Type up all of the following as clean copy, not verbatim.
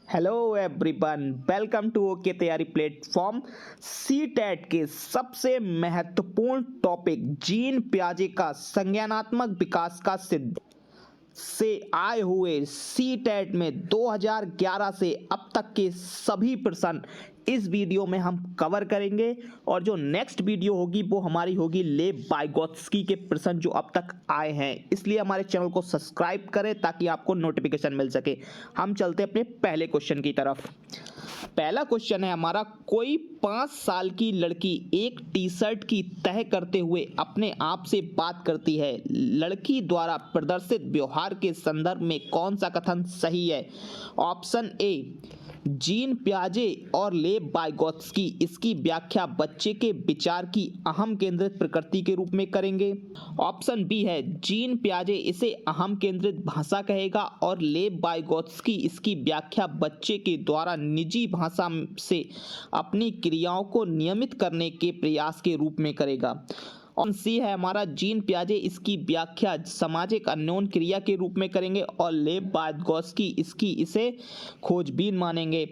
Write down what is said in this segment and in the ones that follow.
Hello everyone, welcome to okay Tayari platform. C TET के सबसे महत्वपूर्ण टॉपिक जीन पियाजे का संज्ञानात्मक विकास का सिद्ध से आए हुए सी टेट में 2011 से अब तक के सभी प्रश्न इस वीडियो में हम कवर करेंगे। और जो नेक्स्ट वीडियो होगी वो हमारी होगी लेव वाइगोत्स्की के प्रश्न जो अब तक आए हैं, इसलिए हमारे चैनल को सब्सक्राइब करें ताकि आपको नोटिफिकेशन मिल सके। हम चलते अपने पहले क्वेश्चन की तरफ। पहला क्वेश्चन है हमारा, कोई 5 साल की लड़की एक टी शर्ट की तह करते हुए अपने आप से बात करती है। लड़की द्वारा प्रदर्शित व्यवहार के संदर्भ में कौन सा कथन सही है? ऑप्शन ए जीन पियाजे और लेव वाइगोत्स्की इसकी व्याख्या बच्चे के विचार की अहम केंद्रित प्रकृति के रूप में करेंगे। ऑप्शन बी है जीन पियाजे इसे अहम केंद्रित भाषा कहेगा और लेव वाइगोत्स्की इसकी व्याख्या बच्चे के द्वारा निजी भाषा से अपनी क्रियाओं को नियमित करने के प्रयास के रूप में करेगा। ऑप्शन सी है हमारा, जीन पियाजे इसकी व्याख्या सामाजिक अन्योन्य क्रिया के रूप में करेंगे और लेव वाइगोत्स्की इसे खोजबीन मानेंगे।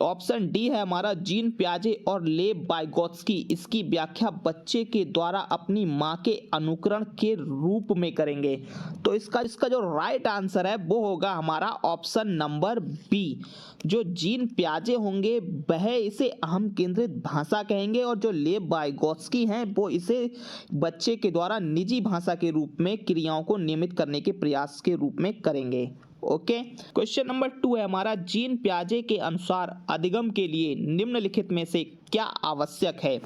ऑप्शन डी है हमारा, जीन पियाजे और लेव वाइगोत्स्की इसकी व्याख्या बच्चे के द्वारा अपनी माँ के अनुकरण के रूप में करेंगे। तो इसका जो राइट आंसर है वो होगा हमारा ऑप्शन नंबर बी। जो जीन पियाजे होंगे वह इसे अहम केंद्रित भाषा कहेंगे और जो लेव वाइगोत्स्की हैं वो इसे बच्चे के द्वारा निजी भाषा के रूप में क्रियाओं को नियमित करने के प्रयास के रूप में करेंगे। ओके, क्वेश्चन नंबर 2 है हमारा, जीन पियाजे के अनुसार अधिगम के लिए निम्नलिखित में से क्या आवश्यक है?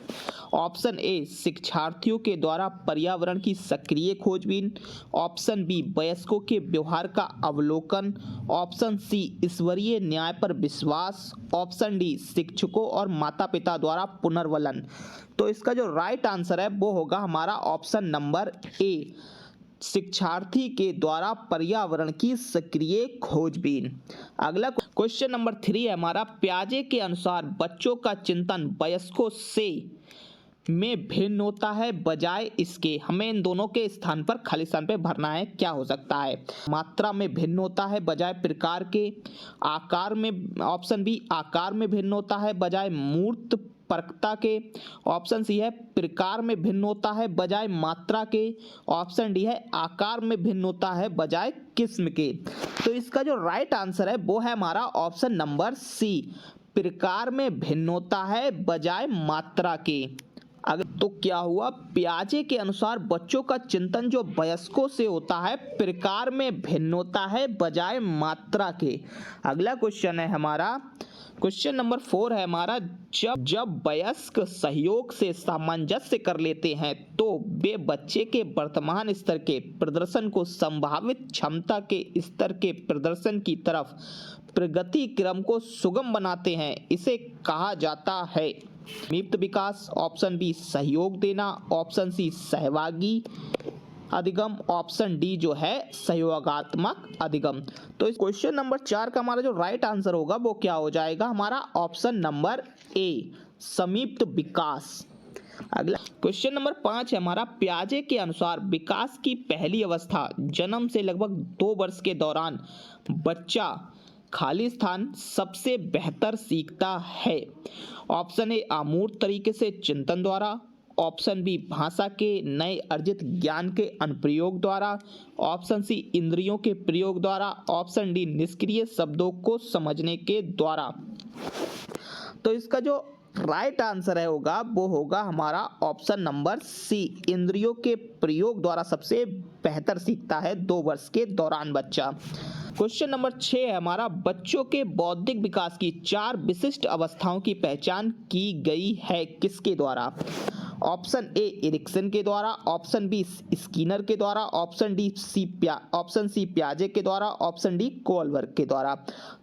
ऑप्शन ए शिक्षार्थियों के द्वारा पर्यावरण की सक्रिय खोजबीन। ऑप्शन बी वयस्कों के व्यवहार का अवलोकन। ऑप्शन सी ईश्वरीय न्याय पर विश्वास। ऑप्शन डी शिक्षकों और माता पिता द्वारा पुनर्वलन। तो इसका जो राइट आंसर है वो होगा हमारा ऑप्शन नंबर ए, शिक्षार्थी के द्वारा पर्यावरण की सक्रिय खोजबीन। अगला क्वेश्चन नंबर 3 है हमारा, पियाजे के अनुसार बच्चों का चिंतन वयस्कों से में भिन्न होता है बजाय इसके। हमें इन दोनों के स्थान पर खाली स्थान पे भरना है, क्या हो सकता है? मात्रा में भिन्न होता है बजाय प्रकार के। आकार में, ऑप्शन बी आकार में भिन्न होता है बजाय मूर्त परकता के। ऑप्शन सी है प्रकार में भिन्न होता है बजाय मात्रा के। ऑप्शन डी है आकार में भिन्न होता है बजाय किस्म के। तो इसका जो राइट आंसर है वो है हमारा ऑप्शन नंबर सी, प्रकार में भिन्न होता है बजाय मात्रा के। अगर तो क्या हुआ, पियाजे के अनुसार बच्चों का चिंतन जो वयस्कों से होता है प्रकार में भिन्न होता है बजाय मात्रा के। अगला क्वेश्चन है हमारा, क्वेश्चन नंबर 4 है हमारा, जब वयस्क सहयोग से सामंजस्य कर लेते हैं तो वे बच्चे के वर्तमान स्तर के प्रदर्शन को संभावित क्षमता के स्तर के प्रदर्शन की तरफ प्रगति क्रम को सुगम बनाते हैं। इसे कहा जाता है संयुक्त विकास। ऑप्शन बी सहयोग देना। ऑप्शन सी सहभागी अधिगम। ऑप्शन डी जो है सहयोगात्मक अधिगम। तो इस क्वेश्चन नंबर 4 का हमारा जो राइट आंसर होगा वो क्या हो जाएगा? हमारा ऑप्शन नंबर ए, संयुक्त विकास। अगला क्वेश्चन नंबर 5 है हमारा, पियाजे के अनुसार विकास की पहली अवस्था जन्म से लगभग 2 वर्ष के दौरान बच्चा खाली स्थान सबसे बेहतर सीखता है। ऑप्शन ए अमूर्त तरीके से चिंतन द्वारा। ऑप्शन बी भाषा के नए अर्जित ज्ञान के अनुप्रयोग द्वारा। ऑप्शन सी इंद्रियों के प्रयोग द्वारा। ऑप्शन डी निष्क्रिय शब्दों को समझने के द्वारा। तो इसका जो राइट आंसर है होगा वो होगा हमारा ऑप्शन नंबर सी, इंद्रियों के प्रयोग द्वारा सबसे बेहतर सीखता है 2 वर्ष के दौरान बच्चा। क्वेश्चन नंबर 6 है हमारा, बच्चों के बौद्धिक विकास की 4 विशिष्ट अवस्थाओं की पहचान की गई है किसके द्वारा? ऑप्शन ए एरिक्सन के द्वारा। ऑप्शन बी स्किनर के द्वारा। ऑप्शन सी पियाजे के द्वारा। ऑप्शन डी कोलबर्ग के द्वारा।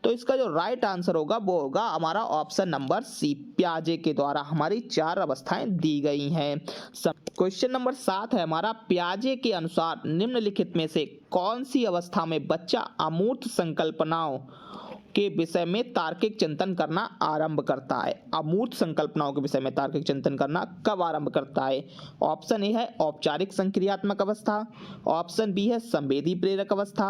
तो इसका जो राइट आंसर होगा वो होगा हमारा ऑप्शन नंबर सी, पियाजे के द्वारा हमारी 4 अवस्थाएं दी गई हैं। क्वेश्चन नंबर 7 है हमारा, पियाजे के अनुसार निम्नलिखित में से कौन सी अवस्था में बच्चा अमूर्त संकल्पनाओं के विषय में तार्किक चिंतन करना आरंभ करता है? अमूर्त संकल्पनाओं के विषय में तार्किक चिंतन करना कब आरंभ करता है? ऑप्शन ए है औपचारिक संक्रियात्मक अवस्था, ऑप्शन बी है संवेदी प्रेरक अवस्था,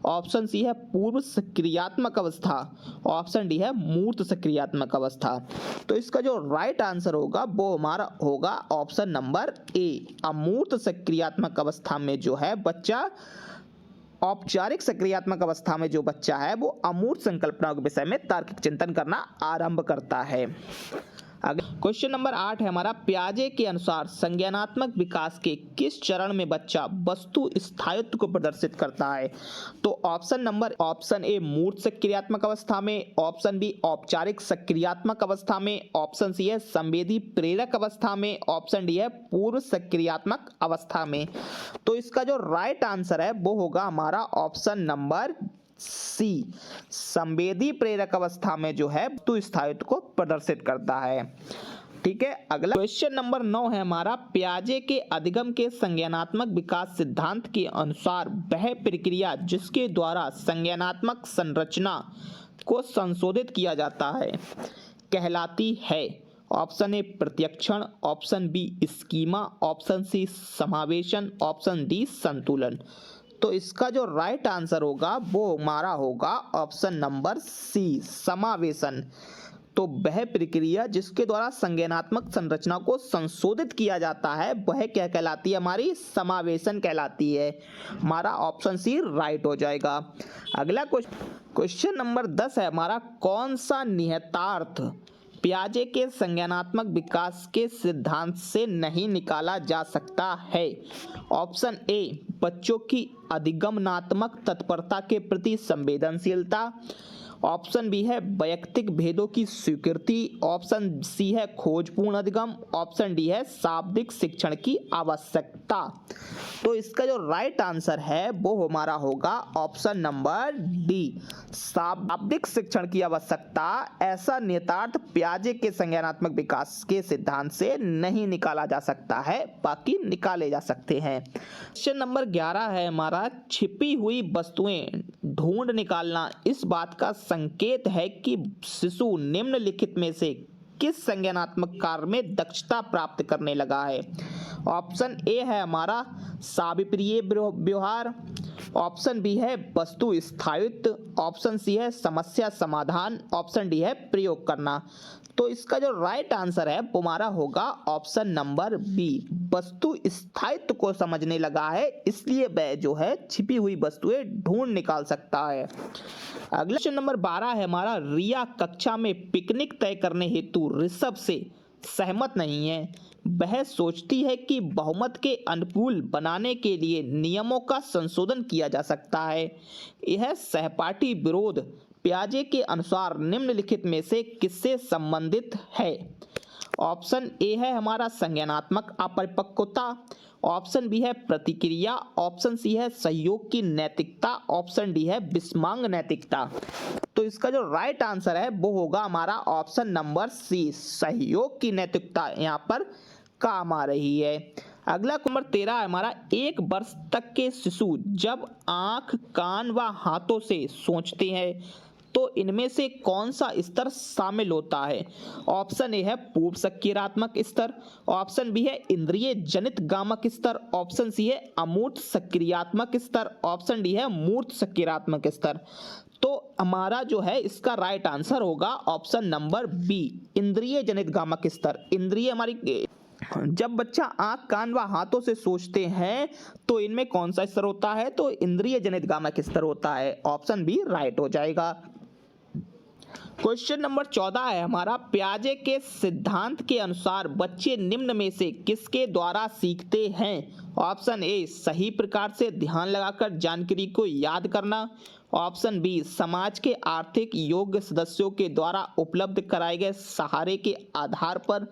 ऑप्शन सी है पूर्व सक्रियात्मक अवस्था, ऑप्शन डी है मूर्त सक्रियात्मक अवस्था। तो इसका जो राइट आंसर होगा वो हमारा होगा ऑप्शन नंबर ए, अमूर्त सक्रियात्मक अवस्था में जो है बच्चा, औपचारिक सक्रियात्मक अवस्था में जो बच्चा है वो अमूर्त संकल्पनाओं के विषय में तार्किक चिंतन करना आरंभ करता है। क्वेश्चन नंबर 8 है हमारा, पियाजे के अनुसार संज्ञानात्मक विकास के किस चरण में बच्चा वस्तु स्थायित्व को प्रदर्शित करता है? तो ऑप्शन ए मूर्त सक्रियात्मक अवस्था में, ऑप्शन बी औपचारिक सक्रियात्मक अवस्था में, ऑप्शन सी है संवेदी प्रेरक अवस्था में, ऑप्शन डी है पूर्व सक्रियात्मक अवस्था में। तो इसका जो राइट आंसर है वो होगा हमारा ऑप्शन नंबर सी, संवेदी प्रेरक अवस्था में जो है वस्तु स्थायित्व को प्रदर्शित करता है। ठीक है, अगला क्वेश्चन नंबर 9 है हमारा, पियाजे के अधिगम के संज्ञानात्मक विकास सिद्धांत के अनुसार वह प्रक्रिया जिसके द्वारा संज्ञानात्मक संरचना को संशोधित किया जाता है कहलाती है? ऑप्शन ए प्रत्यक्षण, option B schema, option C समावेशन, ऑप्शन डी संतुलन। तो इसका जो राइट आंसर होगा वो हमारा होगा ऑप्शन नंबर सी, समावेशन। तो वह प्रक्रिया जिसके द्वारा संज्ञानात्मक संरचना को संशोधित किया जाता है वह क्या कहलाती है? हमारी समावेशन कहलाती है। हमारा ऑप्शन सी राइट हो जाएगा। अगला क्वेश्चन नंबर 10 है हमारा, कौन सा निहितार्थ पियाजे के संज्ञानात्मक विकास के सिद्धांत से नहीं निकाला जा सकता है? ऑप्शन ए बच्चों की अधिगमनात्मक तत्परता के प्रति संवेदनशीलता, ऑप्शन बी है वैयक्तिक भेदों की स्वीकृति, ऑप्शन सी है खोजपूर्ण अधिगम, ऑप्शन डी है शाब्दिक शिक्षण की आवश्यकता। तो इसका जो राइट आंसर है वो हमारा होगा ऑप्शन नंबर डी, शाब्दिक शिक्षण की आवश्यकता। ऐसा निहितार्थ पियाजे के संज्ञानात्मक विकास के सिद्धांत से नहीं निकाला जा सकता है, बाकी निकाले जा सकते हैं। क्वेश्चन नंबर 11 है हमारा, छिपी हुई वस्तुएं ढूंढ निकालना इस बात का संकेत है कि शिशु निम्नलिखित में से किस संज्ञानात्मक कार्य में दक्षता प्राप्त करने लगा है? ऑप्शन ए है हमारा साविप्रिय व्यवहार, ऑप्शन बी है वस्तु स्थायित्व, ऑप्शन सी है समस्या समाधान, ऑप्शन डी है प्रयोग करना। तो इसका जो राइट आंसर है वो हमारा होगा ऑप्शन नंबर बी, वस्तु स्थायित्व को समझने लगा है इसलिए वह जो है छिपी हुई वस्तुएं ढूंढ निकाल सकता है। अगला क्वेश्चन नंबर 12 है हमारा, रिया कक्षा में पिकनिक तय करने हेतु ऋषभ से सहमत नहीं है। वह सोचती है कि बहुमत के अनुकूल बनाने के लिए नियमों का संशोधन किया जा सकता है। यह सहपाठी विरोध पियाजे के अनुसार निम्नलिखित में से किससे संबंधित है? ऑप्शन ए है हमारा संज्ञानात्मक अपरिपक्वता, ऑप्शन बी है प्रतिक्रिया, ऑप्शन सी है सहयोग की नैतिकता, ऑप्शन डी है विस्मांग नैतिकता। तो इसका जो राइट आंसर है वो होगा हमारा ऑप्शन नंबर सी, सहयोग की नैतिकता यहाँ पर काम आ रही है। अगला नंबर 13 है हमारा, 1 वर्ष तक के शिशु जब आंख कान व हाथों से सोचते हैं तो इनमें से कौन सा स्तर शामिल होता है? ऑप्शन ए है पूर्व सक्रियात्मक स्तर, ऑप्शन बी है इंद्रिय जनित गामक स्तर, ऑप्शन सी है अमूर्त सक्रियात्मक स्तर, ऑप्शन डी है मूर्त सक्रियात्मक स्तर। तो हमारा जो है इसका राइट आंसर होगा ऑप्शन नंबर बी, इंद्रिय जनित गामक स्तर। इंद्रिय हमारी, जब बच्चा आंख कान व हाथों से सोचते हैं तो इनमें कौन सा स्तर होता है? तो इंद्रिय जनित गामक स्तर होता है। ऑप्शन बी राइट हो जाएगा। क्वेश्चन नंबर 14 है हमारा, पियाजे के सिद्धांत के अनुसार बच्चे निम्न में से किसके द्वारा सीखते हैं? ऑप्शन ए सही प्रकार से ध्यान लगाकर जानकारी को याद करना, ऑप्शन बी समाज के आर्थिक योग्य सदस्यों के द्वारा उपलब्ध कराए गए सहारे के आधार पर,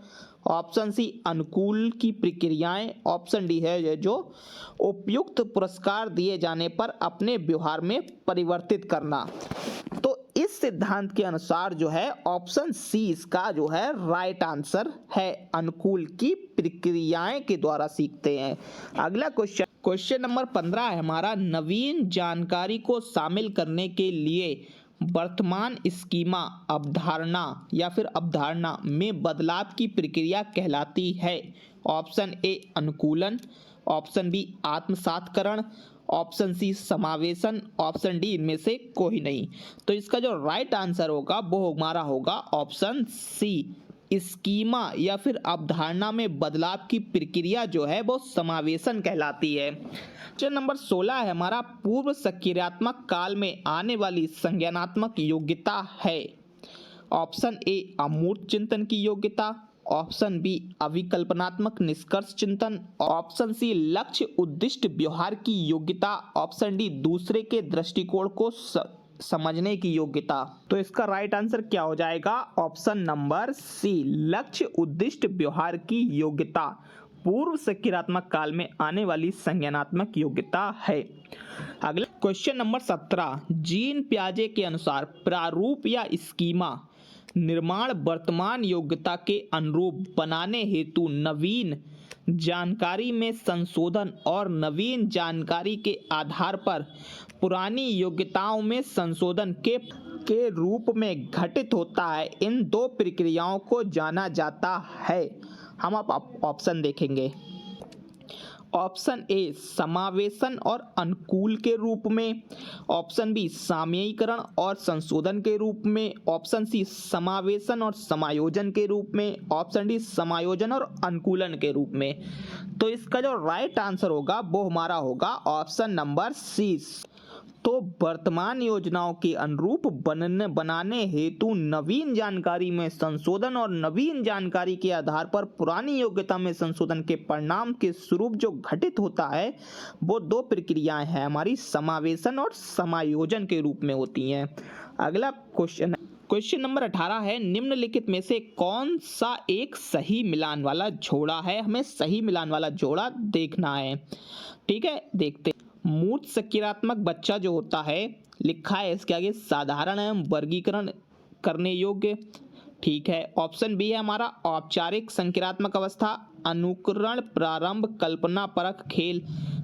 ऑप्शन सी अनुकूल की प्रक्रियाएं, ऑप्शन डी है जो उपयुक्त पुरस्कार दिए जाने पर अपने व्यवहार में परिवर्तित करना। तो इस सिद्धांत के अनुसार जो है ऑप्शन सी इसका जो है राइट आंसर है, अनुकूल की प्रक्रियाएं के द्वारा सीखते हैं। अगला क्वेश्चन नंबर 15 है हमारा, नवीन जानकारी को शामिल करने के लिए वर्तमान स्कीमा अवधारणा या फिर अवधारणा में बदलाव की प्रक्रिया कहलाती है? ऑप्शन ए अनुकूलन, ऑप्शन बी आत्मसातकरण, ऑप्शन सी समावेशन, ऑप्शन डी इनमें से कोई नहीं। तो इसका जो राइट आंसर होगा वो हमारा होगा ऑप्शन सी, स्कीमा या फिर अवधारणा में बदलाव की प्रक्रिया जो है वो समावेशन कहलाती है। क्वेश्चन नंबर 16 है हमारा, पूर्व सक्रियात्मक काल में आने वाली संज्ञानात्मक योग्यता है? ऑप्शन ए अमूर्त चिंतन की योग्यता, ऑप्शन बी अविकल्पनात्मक निष्कर्ष चिंतन, ऑप्शन सी लक्ष्य उद्दिष्ट व्यवहार की योग्यता, ऑप्शन डी दूसरे के दृष्टिकोण को समझने की योग्यता। तो इसका राइट आंसर क्या हो जाएगा? ऑप्शन नंबर सी, लक्ष्य उद्दिष्ट व्यवहार की योग्यता पूर्व सक्रियात्मक काल में आने वाली संज्ञानात्मक योग्यता है। अगला क्वेश्चन नंबर 17, जीन पियाजे के अनुसार प्रारूप या स्कीमा निर्माण वर्तमान योग्यता के अनुरूप बनाने हेतु नवीन जानकारी में संशोधन और नवीन जानकारी के आधार पर पुरानी योग्यताओं में संशोधन के रूप में घटित होता है। इन दो प्रक्रियाओं को जाना जाता है। हम अब ऑप्शन देखेंगे। ऑप्शन ए समावेशन और अनुकूल के रूप में, ऑप्शन बी साम्यीकरण और संशोधन के रूप में, ऑप्शन सी समावेशन और समायोजन के रूप में, ऑप्शन डी समायोजन और अनुकूलन के रूप में। तो इसका जो राइट आंसर होगा वो हमारा होगा ऑप्शन नंबर सी। तो वर्तमान योजनाओं के अनुरूप बनाने हेतु नवीन जानकारी में संशोधन और नवीन जानकारी के आधार पर पुरानी योग्यता में संशोधन के परिणाम के स्वरूप जो घटित होता है वो दो प्रक्रियाएं हैं हमारी, समावेशन और समायोजन के रूप में होती हैं। अगला क्वेश्चन नंबर 18 है, निम्नलिखित में से कौन सा एक सही मिलान वाला जोड़ा है? हमें सही मिलान वाला जोड़ा देखना है। ठीक है, देखते। मूर्त सक्रियात्मक बच्चा जो होता है, लिखा है इसके आगे साधारण एवं वर्गीकरण करने योग्य। ठीक है, ऑप्शन बी है हमारा औपचारिक संक्रियात्मक अवस्था, अनुकरण प्रारंभ कल्पना परक खेल,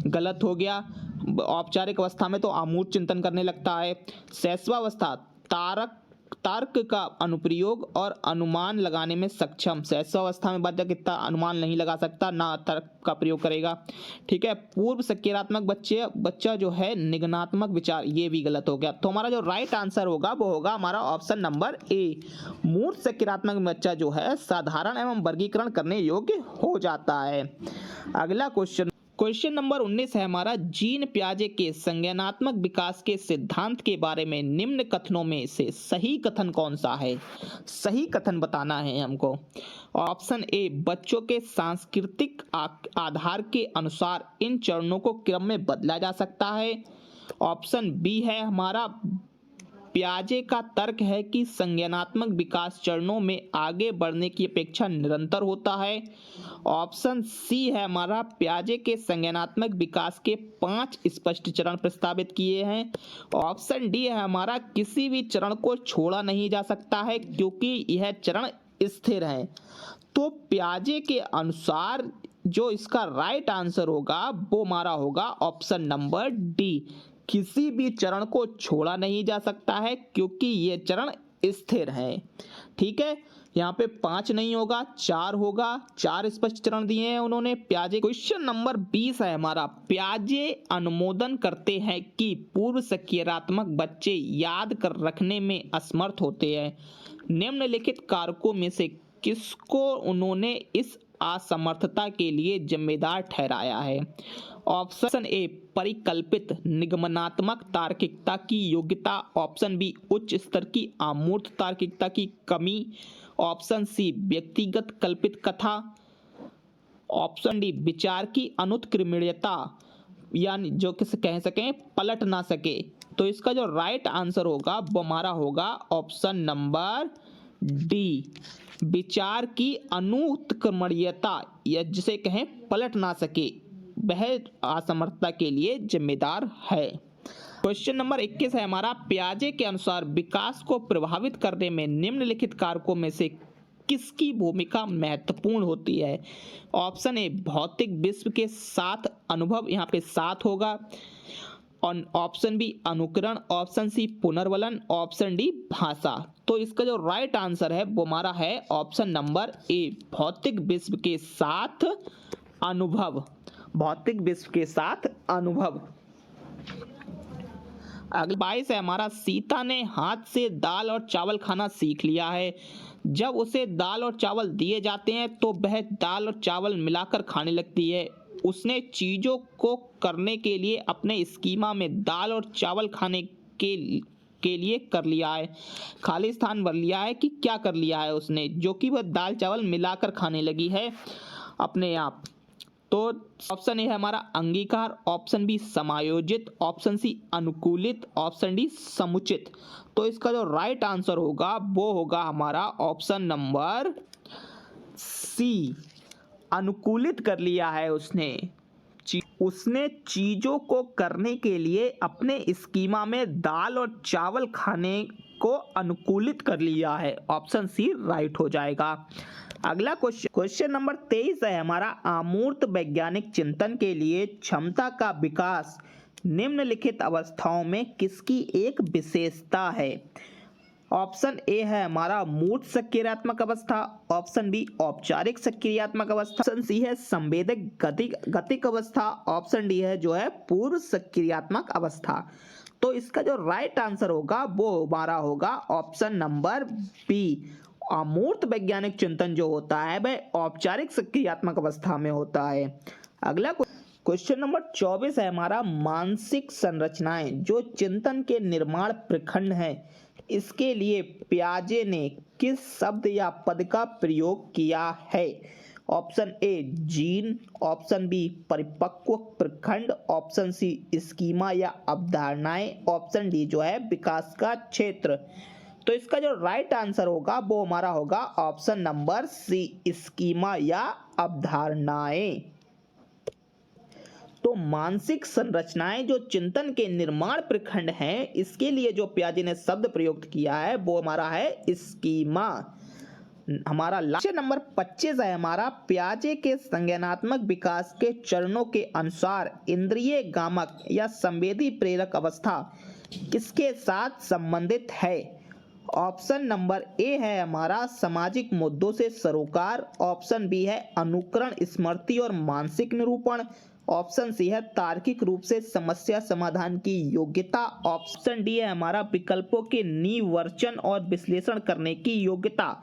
गलत हो गया। औपचारिक अवस्था में तो अमूर्त चिंतन करने लगता है। शैशवावस्था तर्क का अनुप्रयोग और अनुमान लगाने में सक्षम। शैशवावस्था में बच्चा कितना अनुमान नहीं लगा सकता, ना तर्क का प्रयोग करेगा। ठीक है, पूर्व सक्रियात्मक बच्चा जो है निगमनात्मक विचार, ये भी गलत हो गया। तो हमारा जो राइट आंसर होगा वो होगा हमारा ऑप्शन नंबर ए, मूर्त सक्रियात्मक बच्चा जो है साधारण एवं वर्गीकरण करने योग्य हो जाता है। अगला क्वेश्चन नंबर 19 है हमारा, जीन पियाजे के संज्ञानात्मक विकास के सिद्धांत के बारे में निम्न कथनों में से सही कथन कौन सा है? सही कथन बताना है हमको। ऑप्शन ए, बच्चों के सांस्कृतिक आधार के अनुसार इन चरणों को क्रम में बदला जा सकता है। ऑप्शन बी है हमारा, पियाजे का तर्क है कि संज्ञानात्मक विकास चरणों में आगे बढ़ने की अपेक्षा निरंतर होता है। ऑप्शन सी है हमारा, पियाजे के संज्ञानात्मक विकास के 5 स्पष्ट चरण प्रस्तावित किए हैं। ऑप्शन डी है हमारा, किसी भी चरण को छोड़ा नहीं जा सकता है क्योंकि यह चरण स्थिर है। तो पियाजे के अनुसार जो इसका राइट आंसर होगा वो हमारा होगा ऑप्शन नंबर डी, किसी भी चरण को छोड़ा नहीं जा सकता है क्योंकि ये चरण स्थिर है। ठीक है, यहाँ पे 5 नहीं होगा, 4 होगा। 4 स्पष्ट चरण दिए हैं उन्होंने पियाजे। क्वेश्चन नंबर 20 है हमारा, पियाजे अनुमोदन करते हैं कि पूर्व सक्रियात्मक बच्चे याद कर रखने में असमर्थ होते हैं। निम्नलिखित कारकों में से किसको उन्होंने इस असमर्थता के लिए जिम्मेदार ठहराया है? ऑप्शन ए, परिकल्पित निगमनात्मक तार्किकता की योग्यता, ऑप्शन बी, उच्च स्तर की अमूर्त तार्किकता की कमी, ऑप्शन सी, व्यक्तिगत कल्पित कथा, ऑप्शन डी, विचार की अनुत्क्रमणीयता, यानी जो किसे कह सकें पलट ना सके। तो इसका जो राइट आंसर होगा वो हमारा होगा ऑप्शन नंबर डी, विचार की अनुत्क्रमणीयता, या जिसे कहें पलट ना सके, वह असमर्थता के लिए जिम्मेदार है। क्वेश्चन नंबर 21 है हमारा, पियाजे के अनुसार विकास को प्रभावित करने में निम्नलिखित कारकों में से किसकी भूमिका महत्वपूर्ण होती है? ऑप्शन ए, भौतिक विश्व के साथ अनुभव, यहाँ पे साथ होगा। ऑप्शन बी अनुकरण, ऑप्शन सी पुनर्वलन, ऑप्शन डी भाषा। तो इसका जो राइट आंसर है वो हमारा है ऑप्शन नंबर ए, भौतिक विश्व के साथ अनुभव। भौतिक विश्व के साथ अनुभव। अगला 22 है हमारा, सीता ने हाथ से दाल और चावल खाना सीख लिया है। जब उसे दाल और चावल दिए जाते हैं तो वह दाल और चावल मिलाकर खाने लगती है। उसने चीजों को करने के लिए अपने स्कीमा में दाल और चावल खाने के लिए कर लिया है। खाली स्थान भर लिया है कि क्या कर लिया है उसने, जो कि वह दाल चावल मिलाकर खाने लगी है अपने आप। तो ऑप्शन ए है हमारा अंगीकार, ऑप्शन बी समायोजित, ऑप्शन सी अनुकूलित, ऑप्शन डी समुचित। तो इसका जो राइट आंसर होगा वो होगा हमारा ऑप्शन नंबर सी, अनुकूलित कर लिया है उसने। उसने चीजों को करने के लिए अपने स्कीमा में दाल और चावल खाने को अनुकूलित कर लिया है। ऑप्शन सी राइट हो जाएगा। अगला क्वेश्चन नंबर 23 है हमारा, अमूर्त वैज्ञानिक चिंतन के लिए क्षमता का विकास निम्नलिखित अवस्थाओं में किसकी एक विशेषता है। ऑप्शन ए है हमारा मूर्त सक्रियात्मक अवस्था, ऑप्शन बी औपचारिक सक्रियात्मक अवस्था, ऑप्शन सी है संवेदक गतिक अवस्था, ऑप्शन डी है जो है पूर्व सक्रियात्मक अवस्था। तो इसका जो राइट आंसर होगा वो हमारा होगा ऑप्शन नंबर बी, अमूर्त वैज्ञानिक चिंतन जो होता है वह औपचारिक सक्रियात्मक अवस्था में होता है। अगला क्वेश्चन नंबर 24 है हमारा, मानसिक संरचनाएं जो चिंतन के निर्माण प्रखंड है, इसके लिए पियाजे ने किस शब्द या पद का प्रयोग किया है। Option A gene, option B परिपक्व प्रखंड, ऑप्शन सी स्कीमा या अवधारणाएं, ऑप्शन डी जो है विकास का क्षेत्र। तो इसका जो राइट आंसर होगा वो हमारा होगा ऑप्शन नंबर सी, स्कीमा या अवधारणाएं। तो मानसिक संरचनाएं जो चिंतन के निर्माण प्रखंड हैं, इसके लिए जो पियाजे ने शब्द प्रयोग किया है वो हमारा है स्कीमा। हमारा क्वेश्चन नंबर 25 है हमारा, पियाजे के संज्ञानात्मक विकास के चरणों के अनुसार इंद्रिय गामक या संवेदी प्रेरक अवस्था किसके साथ संबंधित है। ऑप्शन नंबर ए है हमारा सामाजिक मुद्दों से सरोकार, ऑप्शन बी है अनुकरण, स्मृति और मानसिक निरूपण, ऑप्शन सी है तार्किक रूप से समस्या समाधान की योग्यता, ऑप्शन डी है हमारा विकल्पों के निवर्चन और विश्लेषण करने की योग्यता।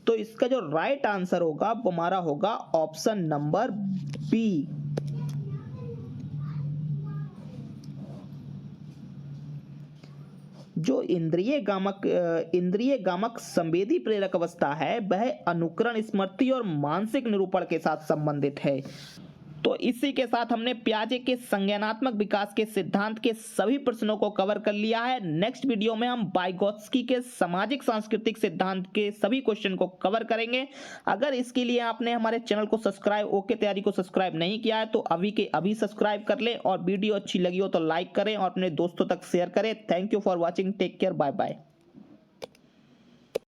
तो इसका जो राइट आंसर होगा वो हमारा होगा ऑप्शन नंबर बी, जो इंद्रिय गामक संवेदी प्रेरक अवस्था है वह अनुकरण, स्मृति और मानसिक निरूपण के साथ संबंधित है। तो इसी के साथ हमने पियाजे के संज्ञानात्मक विकास के सिद्धांत के सभी प्रश्नों को कवर कर लिया है। नेक्स्ट वीडियो में हम वाइगोत्स्की के सामाजिक सांस्कृतिक सिद्धांत के सभी क्वेश्चन को कवर करेंगे। अगर इसके लिए आपने हमारे चैनल को सब्सक्राइब ओके तैयारी को सब्सक्राइब नहीं किया है तो अभी के अभी सब्सक्राइब कर लें, और वीडियो अच्छी लगी हो तो लाइक करें और अपने दोस्तों तक शेयर करें। Thank you for watching, take care, bye bye.